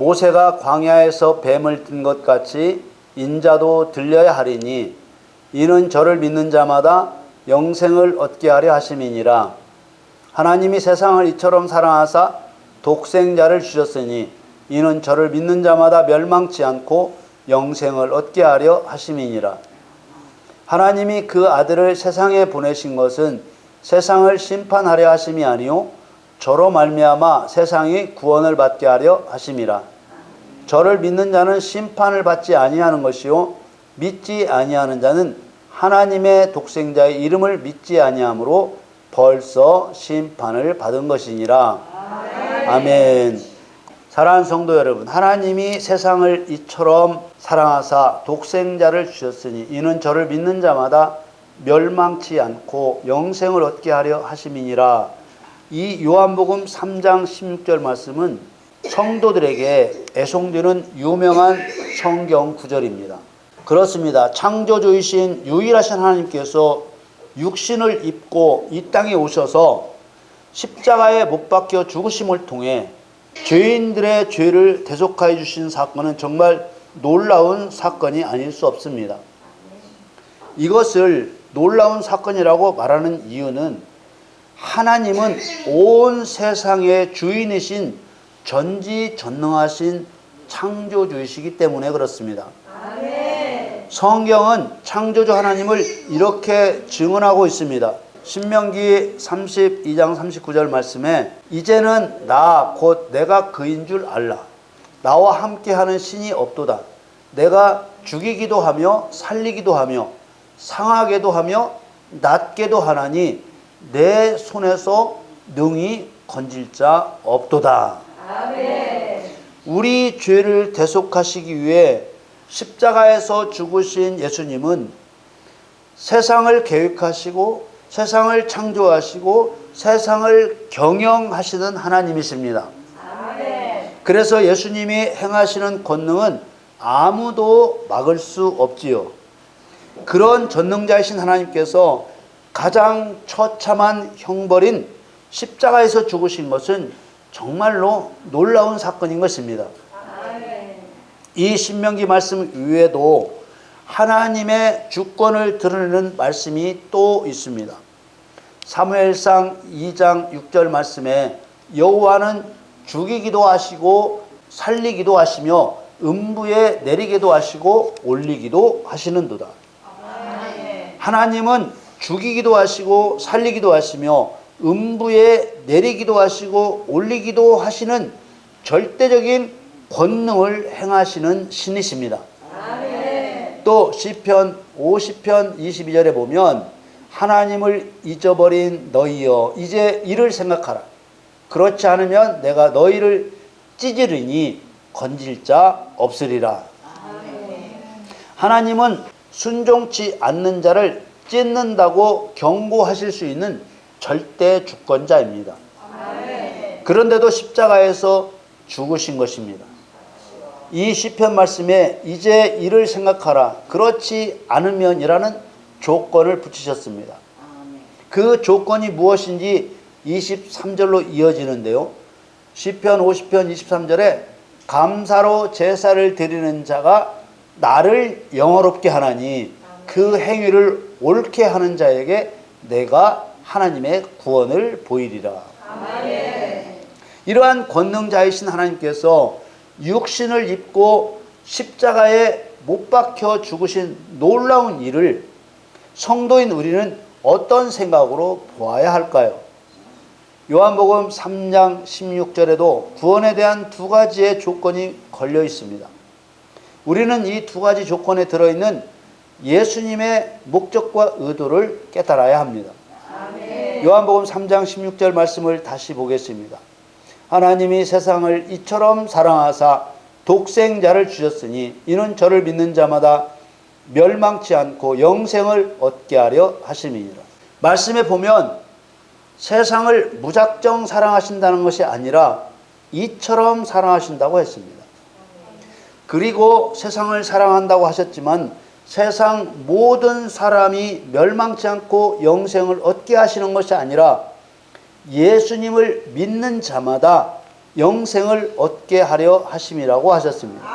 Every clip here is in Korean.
모세가 광야에서 뱀을 든 것 같이 인자도 들려야 하리니 이는 저를 믿는 자마다 영생을 얻게 하려 하심이니라. 하나님이 세상을 이처럼 사랑하사 독생자를 주셨으니 이는 저를 믿는 자마다 멸망치 않고 영생을 얻게 하려 하심이니라. 하나님이 그 아들을 세상에 보내신 것은 세상을 심판하려 하심이 아니요 저로 말미암아 세상이 구원을 받게 하려 하심이라. 저를 믿는 자는 심판을 받지 아니하는 것이요 믿지 아니하는 자는 하나님의 독생자의 이름을 믿지 아니하므로 벌써 심판을 받은 것이니라. 아멘. 사랑하는 성도 여러분, 하나님이 세상을 이처럼 사랑하사 독생자를 주셨으니 이는 저를 믿는 자마다 멸망치 않고 영생을 얻게 하려 하심이니라. 이 요한복음 3장 16절 말씀은 성도들에게 애송되는 유명한 성경 구절입니다. 그렇습니다. 창조주이신 유일하신 하나님께서 육신을 입고 이 땅에 오셔서 십자가에 못 박혀 죽으심을 통해 죄인들의 죄를 대속하여 주신 사건은 정말 놀라운 사건이 아닐 수 없습니다. 이것을 놀라운 사건이라고 말하는 이유는 하나님은 온 세상의 주인이신 전지전능하신 창조주이시기 때문에 그렇습니다. 성경은 창조주 하나님을 이렇게 증언하고 있습니다. 신명기 32장 39절 말씀에 이제는 나 곧 내가 그인 줄 알라. 나와 함께하는 신이 없도다. 내가 죽이기도 하며 살리기도 하며 상하게도 하며 낫게도 하나니 내 손에서 능히 건질 자 없도다. 아멘. 우리 죄를 대속하시기 위해 십자가에서 죽으신 예수님은 세상을 계획하시고 세상을 창조하시고 세상을 경영하시는 하나님이십니다. 아멘. 그래서 예수님이 행하시는 권능은 아무도 막을 수 없지요. 그런 전능자이신 하나님께서 가장 처참한 형벌인 십자가에서 죽으신 것은 정말로 놀라운 사건인 것입니다. 이 신명기 말씀 외에도 하나님의 주권을 드러내는 말씀이 또 있습니다. 사무엘상 2장 6절 말씀에 여호와는 죽이기도 하시고 살리기도 하시며 음부에 내리기도 하시고 올리기도 하시는도다. 하나님은 죽이기도 하시고 살리기도 하시며 음부에 내리기도 하시고 올리기도 하시는 절대적인 권능을 행하시는 신이십니다. 아멘. 또 시편 50편 22절에 보면 하나님을 잊어버린 너희여 이제 이를 생각하라. 그렇지 않으면 내가 너희를 찢으리니 건질 자 없으리라. 아멘. 하나님은 순종치 않는 자를 찢는다고 경고하실 수 있는 절대 주권자입니다. 아멘. 그런데도 십자가에서 죽으신 것입니다. 이 시편 말씀에 이제 이를 생각하라. 그렇지 않으면이라는 조건을 붙이셨습니다. 그 조건이 무엇인지 23절로 이어지는데요. 시편 50편 23절에 감사로 제사를 드리는 자가 나를 영화롭게 하나니 그 행위를 옳게 하는 자에게 내가 하나님의 구원을 보이리라. 아멘. 이러한 권능자이신 하나님께서 육신을 입고 십자가에 못 박혀 죽으신 놀라운 일을 성도인 우리는 어떤 생각으로 보아야 할까요? 요한복음 3장 16절에도 구원에 대한 두 가지의 조건이 걸려 있습니다. 우리는 이 두 가지 조건에 들어있는 예수님의 목적과 의도를 깨달아야 합니다. 아멘. 요한복음 3장 16절 말씀을 다시 보겠습니다. 하나님이 세상을 이처럼 사랑하사 독생자를 주셨으니 이는 저를 믿는 자마다 멸망치 않고 영생을 얻게 하려 하심이니라. 말씀에 보면 세상을 무작정 사랑하신다는 것이 아니라 이처럼 사랑하신다고 했습니다. 그리고 세상을 사랑한다고 하셨지만 세상 모든 사람이 멸망치 않고 영생을 얻게 하시는 것이 아니라 예수님을 믿는 자마다 영생을 얻게 하려 하심이라고 하셨습니다.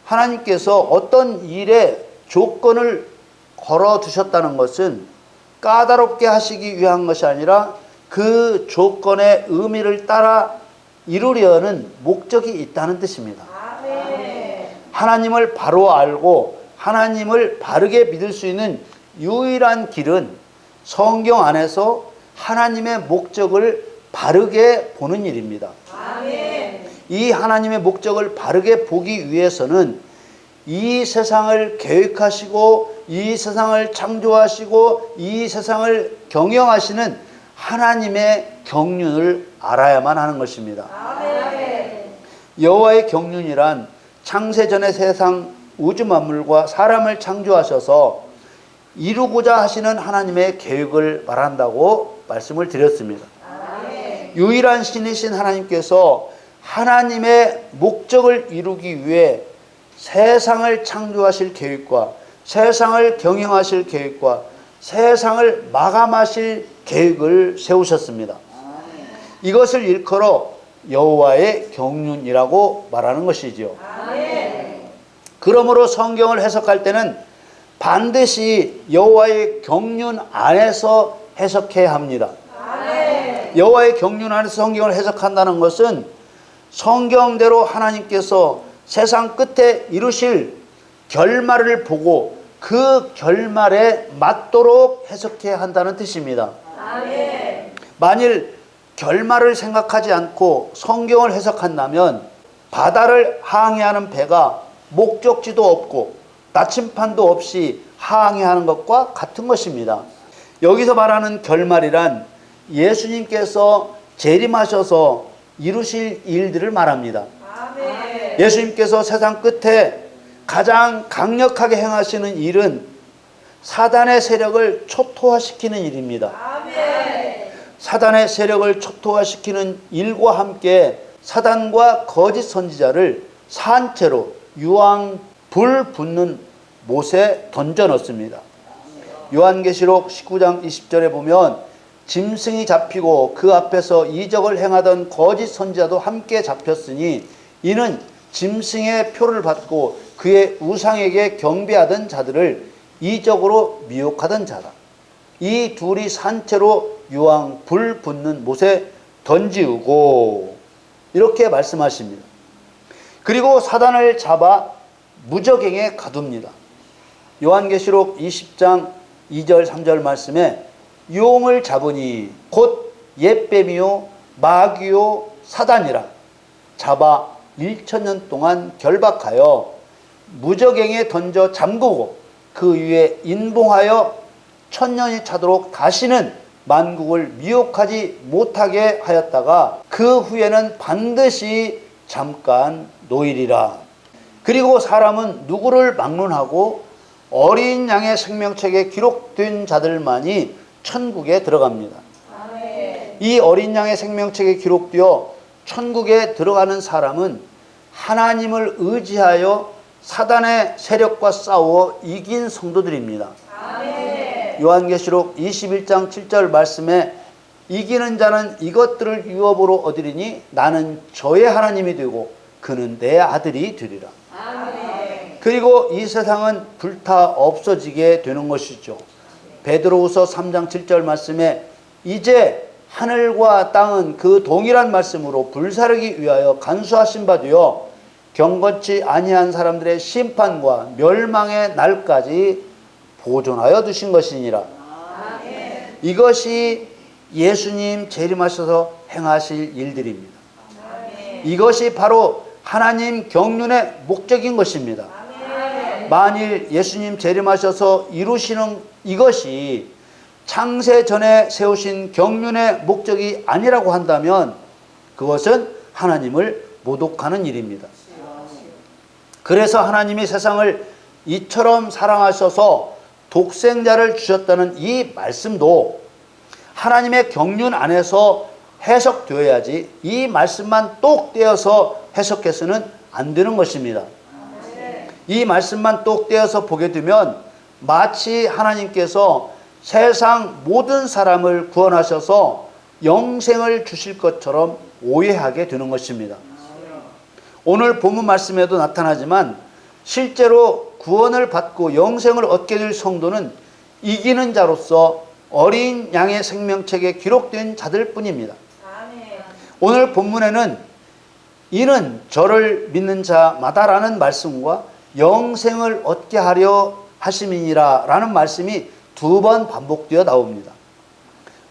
하나님께서 어떤 일에 조건을 걸어두셨다는 것은 까다롭게 하시기 위한 것이 아니라 그 조건의 의미를 따라 이루려는 목적이 있다는 뜻입니다. 하나님을 바로 알고 하나님을 바르게 믿을 수 있는 유일한 길은 성경 안에서 하나님의 목적을 바르게 보는 일입니다. 이 하나님의 목적을 바르게 보기 위해서는 이 세상을 계획하시고 이 세상을 창조하시고 이 세상을 경영하시는 하나님의 경륜을 알아야만 하는 것입니다. 여호와의 경륜이란 창세전의 세상 우주 만물과 사람을 창조하셔서 이루고자 하시는 하나님의 계획을 말한다고 말씀을 드렸습니다. 유일한 신이신 하나님께서 하나님의 목적을 이루기 위해 세상을 창조하실 계획과 세상을 경영하실 계획과 세상을 마감하실 계획을 세우셨습니다. 이것을 일컬어 여호와의 경륜이라고 말하는 것이지요. 그러므로 성경을 해석할 때는 반드시 여호와의 경륜 안에서 해석해야 합니다. 여호와의 경륜 안에서 성경을 해석한다는 것은 성경대로 하나님께서 세상 끝에 이루실 결말을 보고 그 결말에 맞도록 해석해야 한다는 뜻입니다. 만일 결말을 생각하지 않고 성경을 해석한다면 바다를 항해하는 배가 목적지도 없고 나침판도 없이 항해하는 것과 같은 것입니다. 여기서 말하는 결말이란 예수님께서 재림하셔서 이루실 일들을 말합니다. 예수님께서 세상 끝에 가장 강력하게 행하시는 일은 사단의 세력을 초토화시키는 일입니다. 사단의 세력을 초토화시키는 일과 함께 사단과 거짓 선지자를 산채로 유황 불 붙는 못에 던져 넣습니다. 요한계시록 19장 20절에 보면 짐승이 잡히고 그 앞에서 이적을 행하던 거짓 선지자도 함께 잡혔으니 이는 짐승의 표를 받고 그의 우상에게 경배하던 자들을 이적으로 미혹하던 자다. 이 둘이 산채로 유황 불 붙는 못에 던지우고 이렇게 말씀하십니다. 그리고 사단을 잡아 무저갱에 가둡니다. 요한계시록 20장 2절 3절 말씀에 용을 잡으니 곧 옛뱀이요 마귀요 사단이라 잡아 1000년 동안 결박하여 무저갱에 던져 잠그고 그 위에 인봉하여 1000년이 차도록 다시는 만국을 미혹하지 못하게 하였다가 그 후에는 반드시 잠깐 노이리라. 그리고 사람은 누구를 막론하고 어린 양의 생명책에 기록된 자들만이 천국에 들어갑니다. 이 어린 양의 생명책에 기록되어 천국에 들어가는 사람은 하나님을 의지하여 사단의 세력과 싸워 이긴 성도들입니다. 요한계시록 21장 7절 말씀에 이기는 자는 이것들을 유업으로 얻으리니 나는 저의 하나님이 되고 그는 내 아들이 되리라. 그리고 이 세상은 불타 없어지게 되는 것이죠. 베드로후서 3장 7절 말씀에 이제 하늘과 땅은 그 동일한 말씀으로 불사르기 위하여 간수하신 바 되어 경건치 아니한 사람들의 심판과 멸망의 날까지 보존하여 두신 것이니라. 이것이 예수님 재림하셔서 행하실 일들입니다. 이것이 바로 하나님 경륜의 목적인 것입니다. 만일 예수님 재림하셔서 이루시는 이것이 창세 전에 세우신 경륜의 목적이 아니라고 한다면 그것은 하나님을 모독하는 일입니다. 그래서 하나님이 세상을 이처럼 사랑하셔서 독생자를 주셨다는 이 말씀도 하나님의 경륜 안에서 해석되어야지 이 말씀만 똑 떼어서 해석해서는 안 되는 것입니다. 이 말씀만 똑 떼어서 보게 되면 마치 하나님께서 세상 모든 사람을 구원하셔서 영생을 주실 것처럼 오해하게 되는 것입니다. 오늘 본문 말씀에도 나타나지만 실제로 구원을 받고 영생을 얻게 될 성도는 이기는 자로서 어린 양의 생명책에 기록된 자들 뿐입니다. 오늘 본문에는 이는 저를 믿는 자마다라는 말씀과 영생을 얻게 하려 하심이니라 라는 말씀이 두 번 반복되어 나옵니다.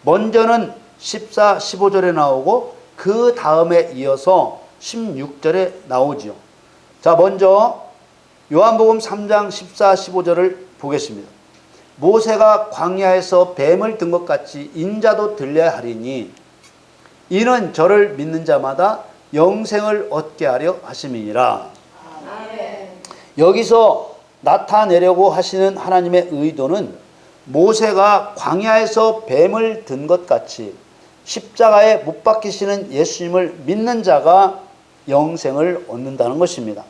먼저는 14, 15절에 나오고 그 다음에 이어서 16절에 나오죠. 자, 먼저 요한복음 3장 14, 15절을 보겠습니다. 모세가 광야에서 뱀을 든 것 같이 인자도 들려야 하리니 이는 저를 믿는 자마다 영생을 얻게 하려 하심이니라. 여기서 나타내려고 하시는 하나님의 의도는 모세가 광야에서 뱀을 든 것 같이 십자가에 못 박히시는 예수님을 믿는 자가 영생을 얻는다는 것입니다.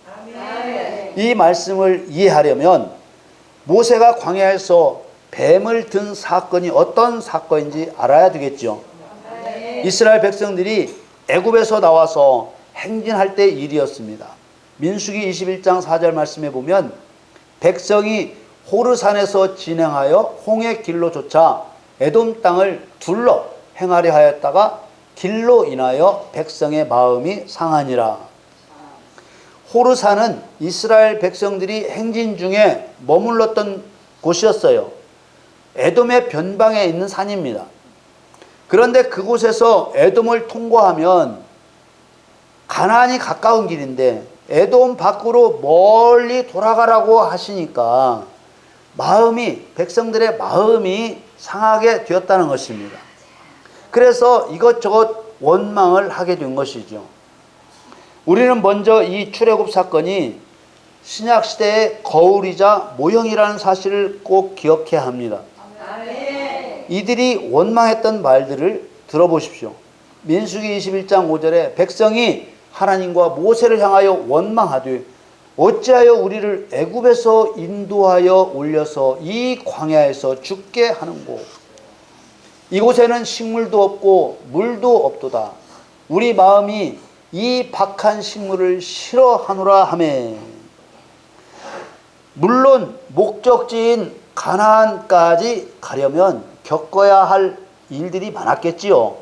이 말씀을 이해하려면 모세가 광야에서 뱀을 든 사건이 어떤 사건인지 알아야 되겠죠. 이스라엘 백성들이 애굽에서 나와서 행진할 때 일이었습니다. 민수기 21장 4절 말씀에 보면 백성이 호르산에서 진행하여 홍해 길로 쫓아 에돔 땅을 둘러 행하려 하였다가 길로 인하여 백성의 마음이 상하니라. 호르산은 이스라엘 백성들이 행진 중에 머물렀던 곳이었어요. 에돔의 변방에 있는 산입니다. 그런데 그곳에서 에돔을 통과하면 가나안이 가까운 길인데 에돔 밖으로 멀리 돌아가라고 하시니까 백성들의 마음이 상하게 되었다는 것입니다. 그래서 이것저것 원망을 하게 된 것이죠. 우리는 먼저 이 출애굽 사건이 신약시대의 거울이자 모형이라는 사실을 꼭 기억해야 합니다. 이들이 원망했던 말들을 들어보십시오. 민수기 21장 5절에 백성이 하나님과 모세를 향하여 원망하되 어찌하여 우리를 애굽에서 인도하여 올려서 이 광야에서 죽게 하는고 이곳에는 식물도 없고 물도 없도다. 우리 마음이 이 박한 식물을 싫어하노라 하매. 물론 목적지인 가나안까지 가려면 겪어야 할 일들이 많았겠지요.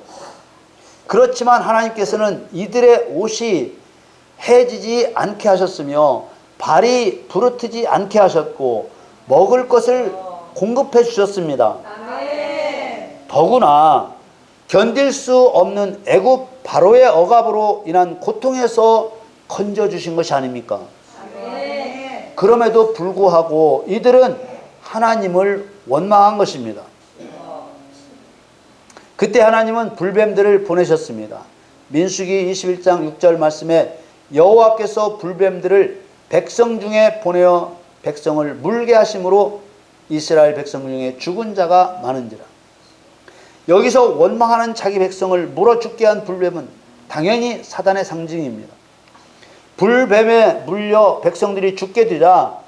그렇지만 하나님께서는 이들의 옷이 해지지 않게 하셨으며 발이 부르트지 않게 하셨고 먹을 것을 공급해 주셨습니다. 더구나 견딜 수 없는 애굽 바로의 억압으로 인한 고통에서 건져주신 것이 아닙니까? 그럼에도 불구하고 이들은 하나님을 원망한 것입니다. 그때 하나님은 불뱀들을 보내셨습니다. 민수기 21장 6절 말씀에 여호와께서 불뱀들을 백성 중에 보내어 백성을 물게 하심으로 이스라엘 백성 중에 죽은 자가 많은지라. 여기서 원망하는 자기 백성을 물어 죽게 한 불뱀은 당연히 사단의 상징입니다. 불뱀에 물려 백성들이 죽게 되자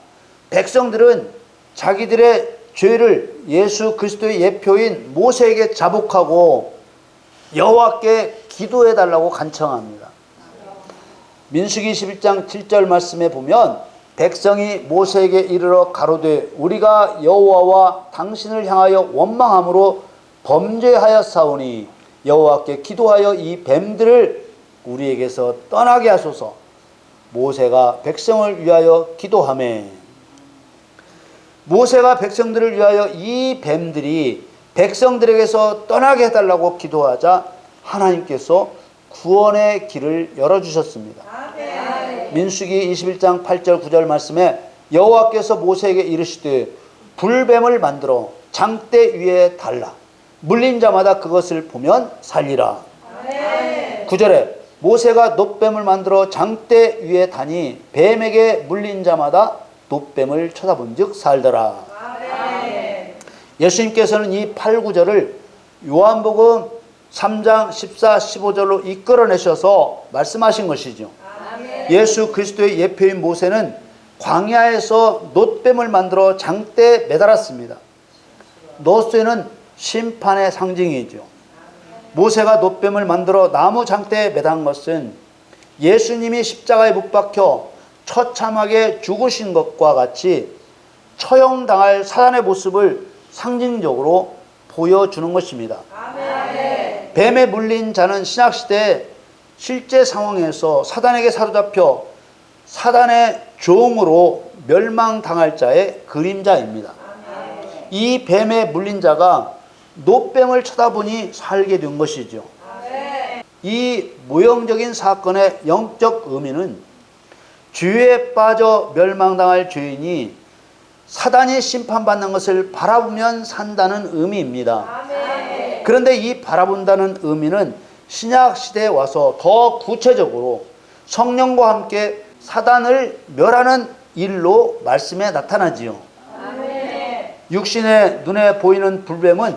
백성들은 자기들의 죄를 예수 그리스도의 예표인 모세에게 자복하고 여호와께 기도해 달라고 간청합니다. 민수기 11장 7절 말씀에 보면 백성이 모세에게 이르러 가로되 우리가 여호와와 당신을 향하여 원망함으로 범죄하였사오니 여호와께 기도하여 이 뱀들을 우리에게서 떠나게 하소서. 모세가 백성을 위하여 기도하매. 모세가 백성들을 위하여 이 뱀들이 백성들에게서 떠나게 해달라고 기도하자 하나님께서 구원의 길을 열어주셨습니다. 민수기 21장 8절 9절 말씀에 여호와께서 모세에게 이르시되 불뱀을 만들어 장대 위에 달라 물린 자마다 그것을 보면 살리라. 9절에 모세가 놋뱀을 만들어 장대 위에 다니 뱀에게 물린 자마다 놋뱀을 쳐다본 즉 살더라. 예수님께서는 이 8, 9절을 요한복음 3장 14, 15절로 이끌어내셔서 말씀하신 것이죠. 예수 그리스도의 예표인 모세는 광야에서 놋뱀을 만들어 장대에 매달았습니다. 놋쇠는 심판의 상징이죠. 모세가 놋뱀을 만들어 나무 장대에 매단 것은 예수님이 십자가에 못 박혀 처참하게 죽으신 것과 같이 처형당할 사단의 모습을 상징적으로 보여주는 것입니다. 아멘. 뱀에 물린 자는 신약시대에 실제 상황에서 사단에게 사로잡혀 사단의 종으로 멸망당할 자의 그림자입니다. 아멘. 이 뱀에 물린 자가 놋뱀을 쳐다보니 살게 된 것이죠. 아멘. 이 모형적인 사건의 영적 의미는 죄에 빠져 멸망당할 죄인이 사단이 심판받는 것을 바라보면 산다는 의미입니다. 아멘. 그런데 이 바라본다는 의미는 신약 시대에 와서 더 구체적으로 성령과 함께 사단을 멸하는 일로 말씀에 나타나지요. 아멘. 육신의 눈에 보이는 불뱀은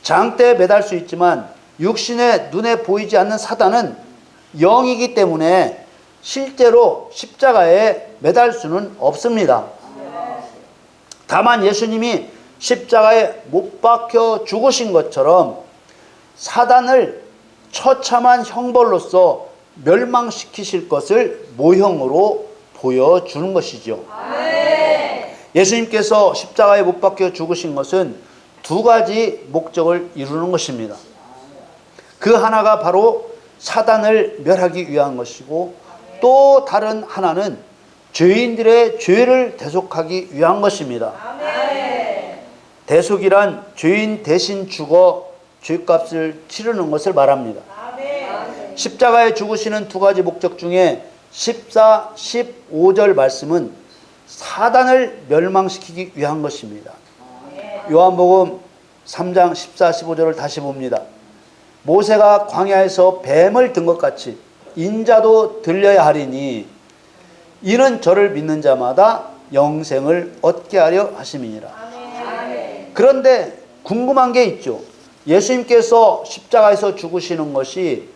장대에 매달 수 있지만 육신의 눈에 보이지 않는 사단은 영이기 때문에 실제로 십자가에 매달 수는 없습니다. 다만 예수님이 십자가에 못 박혀 죽으신 것처럼 사단을 처참한 형벌로서 멸망시키실 것을 모형으로 보여주는 것이죠. 아멘. 예수님께서 십자가에 못 박혀 죽으신 것은 두 가지 목적을 이루는 것입니다. 그 하나가 바로 사단을 멸하기 위한 것이고 또 다른 하나는 죄인들의 죄를 대속하기 위한 것입니다. 아멘. 대속이란 죄인 대신 죽어 죄값을 치르는 것을 말합니다. 아멘. 십자가에 죽으시는 두 가지 목적 중에 14, 15절 말씀은 사단을 멸망시키기 위한 것입니다. 아멘. 요한복음 3장 14, 15절을 다시 봅니다. 모세가 광야에서 뱀을 든 것 같이 인자도 들려야 하리니 이는 저를 믿는 자마다 영생을 얻게 하려 하심이니라. 아멘. 그런데 궁금한 게 있죠. 예수님께서 십자가에서 죽으시는 것이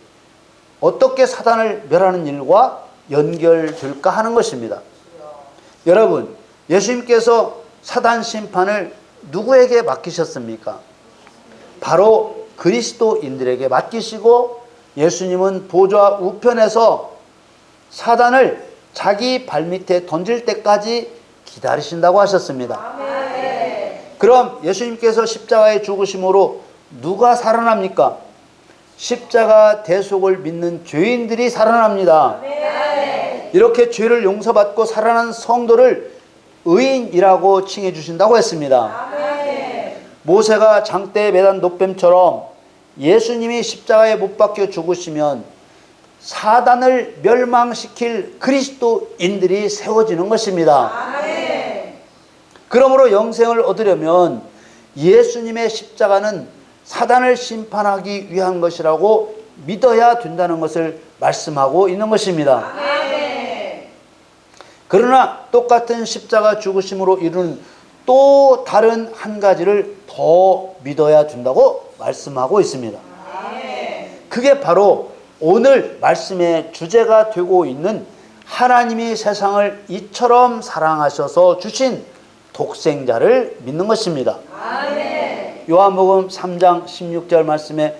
어떻게 사단을 멸하는 일과 연결될까 하는 것입니다. 여러분, 예수님께서 사단 심판을 누구에게 맡기셨습니까? 바로 그리스도인들에게 맡기시고 예수님은 보좌 우편에서 사단을 자기 발밑에 던질 때까지 기다리신다고 하셨습니다. 아멘. 그럼 예수님께서 십자가에 죽으심으로 누가 살아납니까? 십자가 대속을 믿는 죄인들이 살아납니다. 아멘. 이렇게 죄를 용서받고 살아난 성도를 의인이라고 칭해 주신다고 했습니다. 아멘. 모세가 장대에 매단 놋뱀처럼 예수님이 십자가에 못 박혀 죽으시면 사단을 멸망시킬 그리스도인들이 세워지는 것입니다. 아멘. 그러므로 영생을 얻으려면 예수님의 십자가는 사단을 심판하기 위한 것이라고 믿어야 된다는 것을 말씀하고 있는 것입니다. 아멘. 그러나 똑같은 십자가 죽으심으로 이루는 또 다른 한 가지를 더 믿어야 된다고 말씀하고 있습니다. 아멘. 그게 바로 오늘 말씀의 주제가 되고 있는 하나님이 세상을 이처럼 사랑하셔서 주신 독생자를 믿는 것입니다. 아멘. 요한복음 3장 16절 말씀에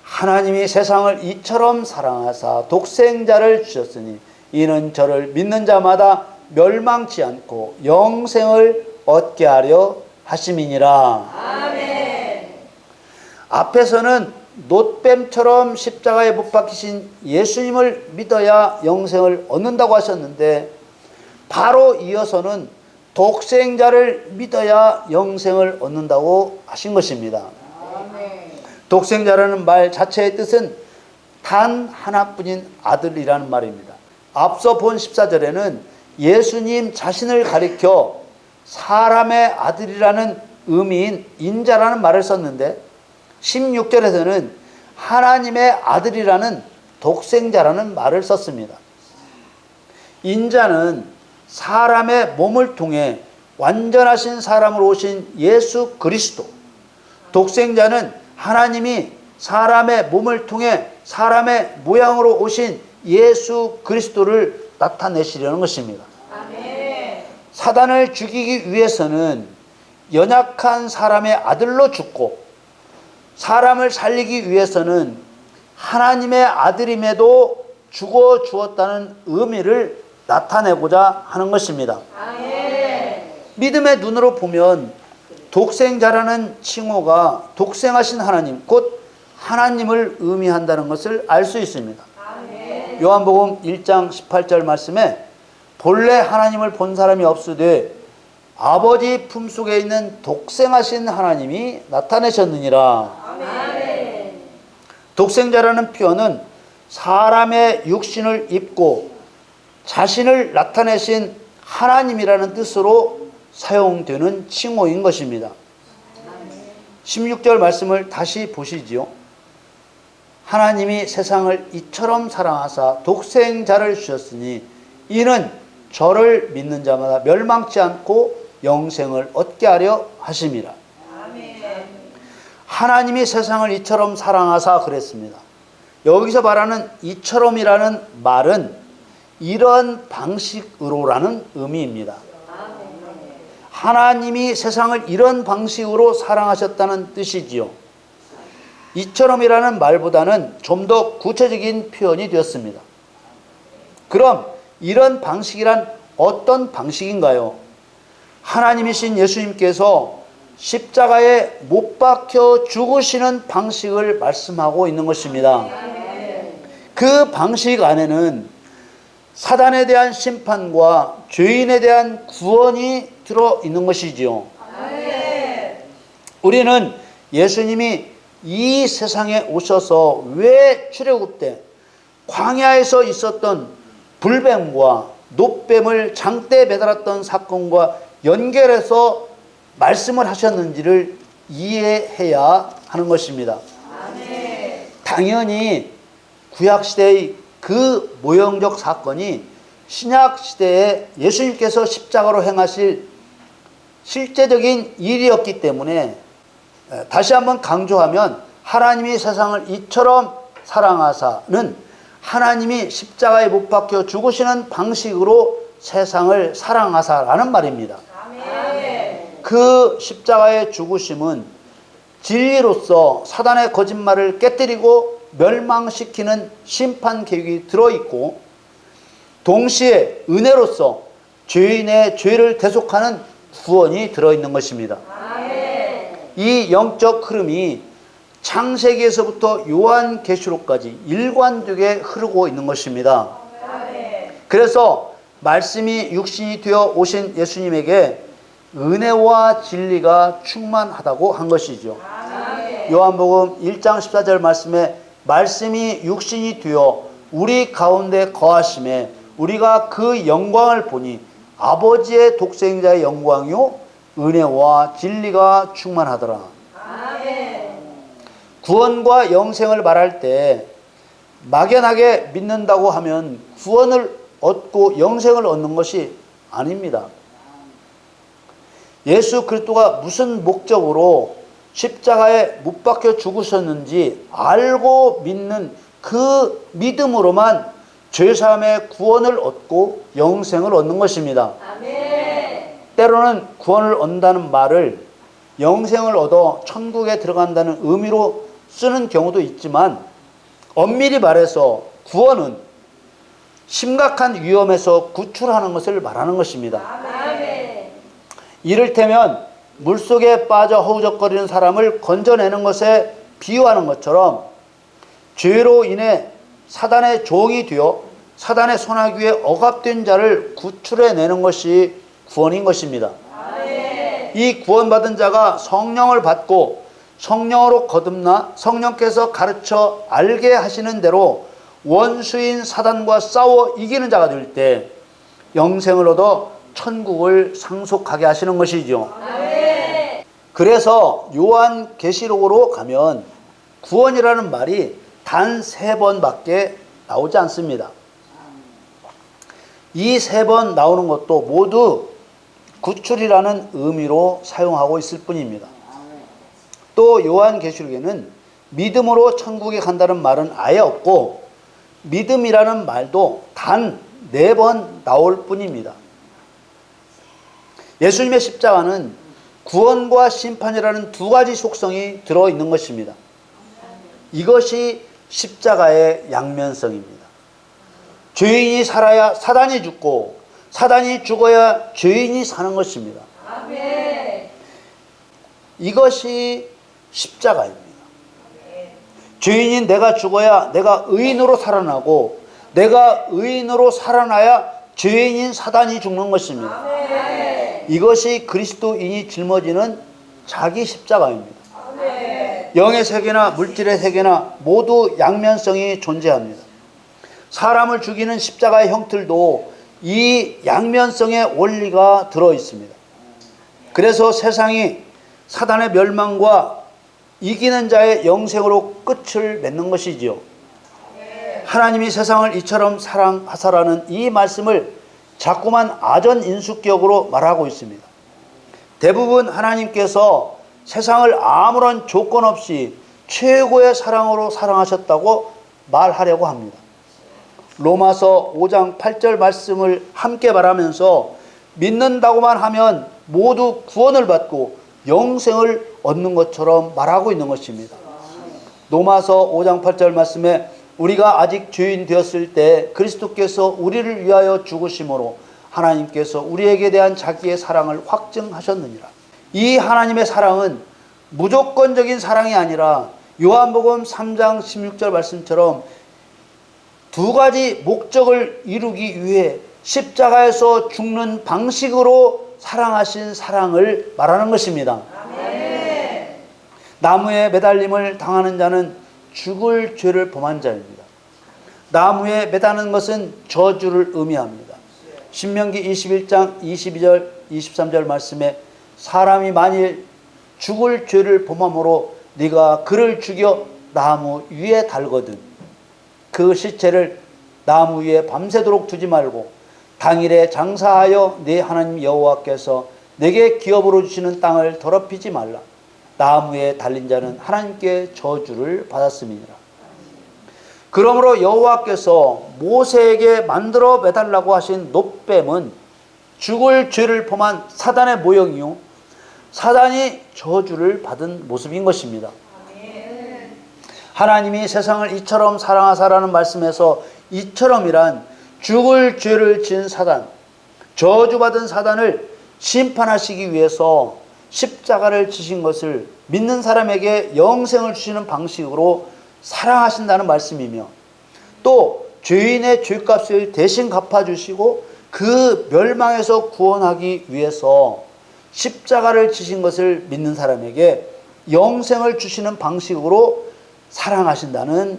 하나님이 세상을 이처럼 사랑하사 독생자를 주셨으니 이는 저를 믿는 자마다 멸망치 않고 영생을 얻게 하려 하심이니라. 아멘. 앞에서는 놋뱀처럼 십자가에 못 박히신 예수님을 믿어야 영생을 얻는다고 하셨는데 바로 이어서는 독생자를 믿어야 영생을 얻는다고 하신 것입니다. 아멘. 독생자라는 말 자체의 뜻은 단 하나뿐인 아들이라는 말입니다. 앞서 본 14절에는 예수님 자신을 가리켜 사람의 아들이라는 의미인 인자라는 말을 썼는데 16절에서는 하나님의 아들이라는 독생자라는 말을 썼습니다. 인자는 사람의 몸을 통해 완전하신 사람으로 오신 예수 그리스도, 독생자는 하나님이 사람의 몸을 통해 사람의 모양으로 오신 예수 그리스도를 나타내시려는 것입니다. 아멘. 사단을 죽이기 위해서는 연약한 사람의 아들로 죽고 사람을 살리기 위해서는 하나님의 아들임에도 죽어 주었다는 의미를 나타내고자 하는 것입니다. 믿음의 눈으로 보면 독생자라는 칭호가 독생하신 하나님, 곧 하나님을 의미한다는 것을 알 수 있습니다. 요한복음 1장 18절 말씀에 본래 하나님을 본 사람이 없으되 아버지 품속에 있는 독생하신 하나님이 나타내셨느니라. 독생자라는 표현은 사람의 육신을 입고 자신을 나타내신 하나님이라는 뜻으로 사용되는 칭호인 것입니다. 16절 말씀을 다시 보시지요. 하나님이 세상을 이처럼 사랑하사 독생자를 주셨으니 이는 저를 믿는 자마다 멸망치 않고 영생을 얻게 하려 하심이라. 하나님이 세상을 이처럼 사랑하사 그랬습니다. 여기서 말하는 이처럼이라는 말은 이런 방식으로라는 의미입니다. 하나님이 세상을 이런 방식으로 사랑하셨다는 뜻이지요. 이처럼이라는 말보다는 좀 더 구체적인 표현이 되었습니다. 그럼 이런 방식이란 어떤 방식인가요? 하나님이신 예수님께서 십자가에 못 박혀 죽으시는 방식을 말씀하고 있는 것입니다. 그 방식 안에는 사단에 대한 심판과 죄인에 대한 구원이 들어있는 것이지요. 우리는 예수님이 이 세상에 오셔서 왜 출애굽 때 광야에서 있었던 불뱀과 놋뱀을 장대에 매달았던 사건과 연결해서 말씀을 하셨는지를 이해해야 하는 것입니다. 당연히 구약시대의 그 모형적 사건이 신약시대에 예수님께서 십자가로 행하실 실제적인 일이었기 때문에 다시 한번 강조하면 하나님이 세상을 이처럼 사랑하사는 하나님이 십자가에 못 박혀 죽으시는 방식으로 세상을 사랑하사라는 말입니다. 그 십자가의 죽으심은 진리로서 사단의 거짓말을 깨뜨리고 멸망시키는 심판 계획이 들어있고, 동시에 은혜로서 죄인의 죄를 대속하는 구원이 들어있는 것입니다. 이 영적 흐름이 창세기에서부터 요한계시록까지 일관되게 흐르고 있는 것입니다. 그래서 말씀이 육신이 되어 오신 예수님에게 은혜와 진리가 충만하다고 한 것이죠. 요한복음 1장 14절 말씀에 말씀이 육신이 되어 우리 가운데 거하심에 우리가 그 영광을 보니 아버지의 독생자의 영광이요 은혜와 진리가 충만하더라. 구원과 영생을 말할 때 막연하게 믿는다고 하면 구원을 얻고 영생을 얻는 것이 아닙니다. 예수 그리스도가 무슨 목적으로 십자가에 못 박혀 죽으셨는지 알고 믿는 그 믿음으로만 죄사함의 구원을 얻고 영생을 얻는 것입니다. 때로는 구원을 얻는다는 말을 영생을 얻어 천국에 들어간다는 의미로 쓰는 경우도 있지만, 엄밀히 말해서 구원은 심각한 위험에서 구출하는 것을 말하는 것입니다. 이를테면 물속에 빠져 허우적거리는 사람을 건져내는 것에 비유하는 것처럼 죄로 인해 사단의 종이 되어 사단의 손아귀에 억압된 자를 구출해내는 것이 구원인 것입니다. 이 구원받은 자가 성령을 받고 성령으로 거듭나 성령께서 가르쳐 알게 하시는 대로 원수인 사단과 싸워 이기는 자가 될 때 영생을 얻어 천국을 상속하게 하시는 것이죠. 그래서 요한계시록으로 가면 구원이라는 말이 단 3번밖에 나오지 않습니다. 이 3번 나오는 것도 모두 구출이라는 의미로 사용하고 있을 뿐입니다. 또 요한계시록에는 믿음으로 천국에 간다는 말은 아예 없고, 믿음이라는 말도 단 4번 나올 뿐입니다. 예수님의 십자가는 구원과 심판이라는 두 가지 속성이 들어있는 것입니다. 이것이 십자가의 양면성입니다. 죄인이 살아야 사단이 죽고 사단이 죽어야 죄인이 사는 것입니다. 아멘. 이것이 십자가입니다. 죄인인 내가 죽어야 내가 의인으로 살아나고 내가 의인으로 살아나야 죄인인 사단이 죽는 것입니다. 아멘. 이것이 그리스도인이 짊어지는 자기 십자가입니다. 아멘. 영의 세계나 물질의 세계나 모두 양면성이 존재합니다. 사람을 죽이는 십자가의 형틀도 이 양면성의 원리가 들어 있습니다. 그래서 세상이 사단의 멸망과 이기는 자의 영생으로 끝을 맺는 것이지요. 하나님이 세상을 이처럼 사랑하사라는 이 말씀을 자꾸만 아전인수격으로 말하고 있습니다. 대부분 하나님께서 세상을 아무런 조건 없이 최고의 사랑으로 사랑하셨다고 말하려고 합니다. 로마서 5장 8절 말씀을 함께 말하면서 믿는다고만 하면 모두 구원을 받고 영생을 얻는 것처럼 말하고 있는 것입니다. 로마서 5장 8절 말씀에 우리가 아직 죄인 되었을 때 그리스도께서 우리를 위하여 죽으심으로 하나님께서 우리에게 대한 자기의 사랑을 확증하셨느니라. 이 하나님의 사랑은 무조건적인 사랑이 아니라 요한복음 3장 16절 말씀처럼 두 가지 목적을 이루기 위해 십자가에서 죽는 방식으로 사랑하신 사랑을 말하는 것입니다. 아멘. 나무에 매달림을 당하는 자는 죽을 죄를 범한 자입니다. 나무에 매다는 것은 저주를 의미합니다. 신명기 21장 22절 23절 말씀에 사람이 만일 죽을 죄를 범함으로 네가 그를 죽여 나무 위에 달거든 그 시체를 나무 위에 밤새도록 두지 말고 당일에 장사하여 네 하나님 여호와께서 내게 기업으로 주시는 땅을 더럽히지 말라. 나무에 달린 자는 하나님께 저주를 받았음이니라. 그러므로 여호와께서 모세에게 만들어 매달라고 하신 놋뱀은 죽을 죄를 범한 사단의 모형이요 사단이 저주를 받은 모습인 것입니다. 하나님이 세상을 이처럼 사랑하사라는 말씀에서 이처럼이란 죽을 죄를 지은 사단, 저주받은 사단을 심판하시기 위해서 십자가를 지신 것을 믿는 사람에게 영생을 주시는 방식으로 사랑하신다는 말씀이며 또 죄인의 죄값을 대신 갚아주시고 그 멸망에서 구원하기 위해서 십자가를 지신 것을 믿는 사람에게 영생을 주시는 방식으로 사랑하신다는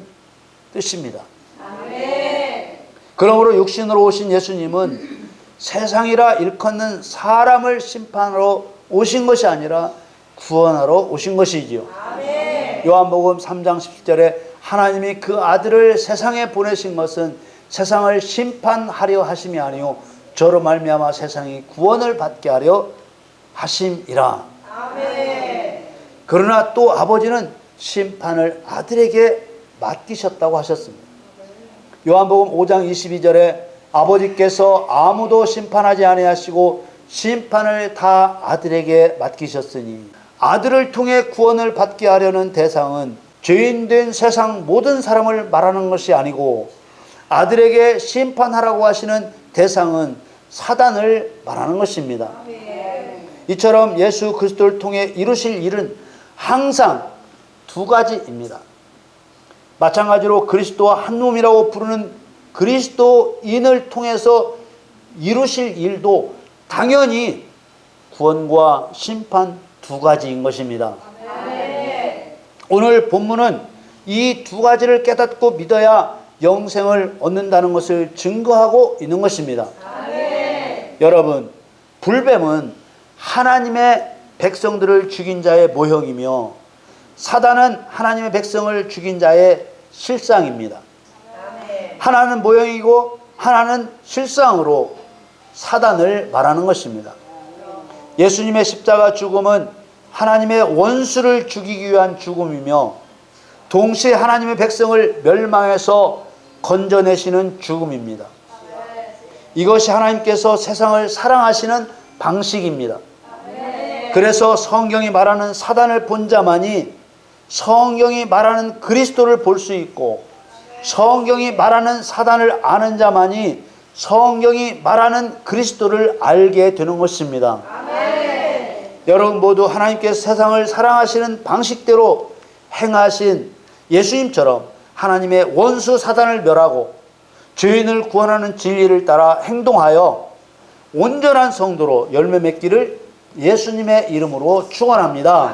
뜻입니다. 아멘. 그러므로 육신으로 오신 예수님은 세상이라 일컫는 사람을 심판하러 오신 것이 아니라 구원하러 오신 것이지요. 아멘. 요한복음 3장 17절에 하나님이 그 아들을 세상에 보내신 것은 세상을 심판하려 하심이 아니요 저로 말미암아 세상이 구원을 받게 하려 하심이라. 아멘. 그러나 또 아버지는 심판을 아들에게 맡기셨다고 하셨습니다. 요한복음 5장 22절에 아버지께서 아무도 심판하지 아니하시고 심판을 다 아들에게 맡기셨으니 아들을 통해 구원을 받게 하려는 대상은 죄인된 세상 모든 사람을 말하는 것이 아니고 아들에게 심판하라고 하시는 대상은 사단을 말하는 것입니다. 이처럼 예수 그리스도를 통해 이루실 일은 항상 두 가지입니다. 마찬가지로 그리스도와 한 몸이라고 부르는 그리스도인을 통해서 이루실 일도 당연히 구원과 심판 두 가지인 것입니다. 오늘 본문은 이 두 가지를 깨닫고 믿어야 영생을 얻는다는 것을 증거하고 있는 것입니다. 여러분, 불뱀은 하나님의 백성들을 죽인 자의 모형이며 사단은 하나님의 백성을 죽인 자의 실상입니다. 하나는 모형이고 하나는 실상으로 사단을 말하는 것입니다. 예수님의 십자가 죽음은 하나님의 원수를 죽이기 위한 죽음이며 동시에 하나님의 백성을 멸망해서 건져내시는 죽음입니다. 이것이 하나님께서 세상을 사랑하시는 방식입니다. 그래서 성경이 말하는 사단을 본 자만이 성경이 말하는 그리스도를 볼 수 있고 성경이 말하는 사단을 아는 자만이 성경이 말하는 그리스도를 알게 되는 것입니다. 여러분 모두 하나님께서 세상을 사랑하시는 방식대로 행하신 예수님처럼 하나님의 원수 사단을 멸하고 죄인을 구원하는 진리를 따라 행동하여 온전한 성도로 열매 맺기를 예수님의 이름으로 축원합니다.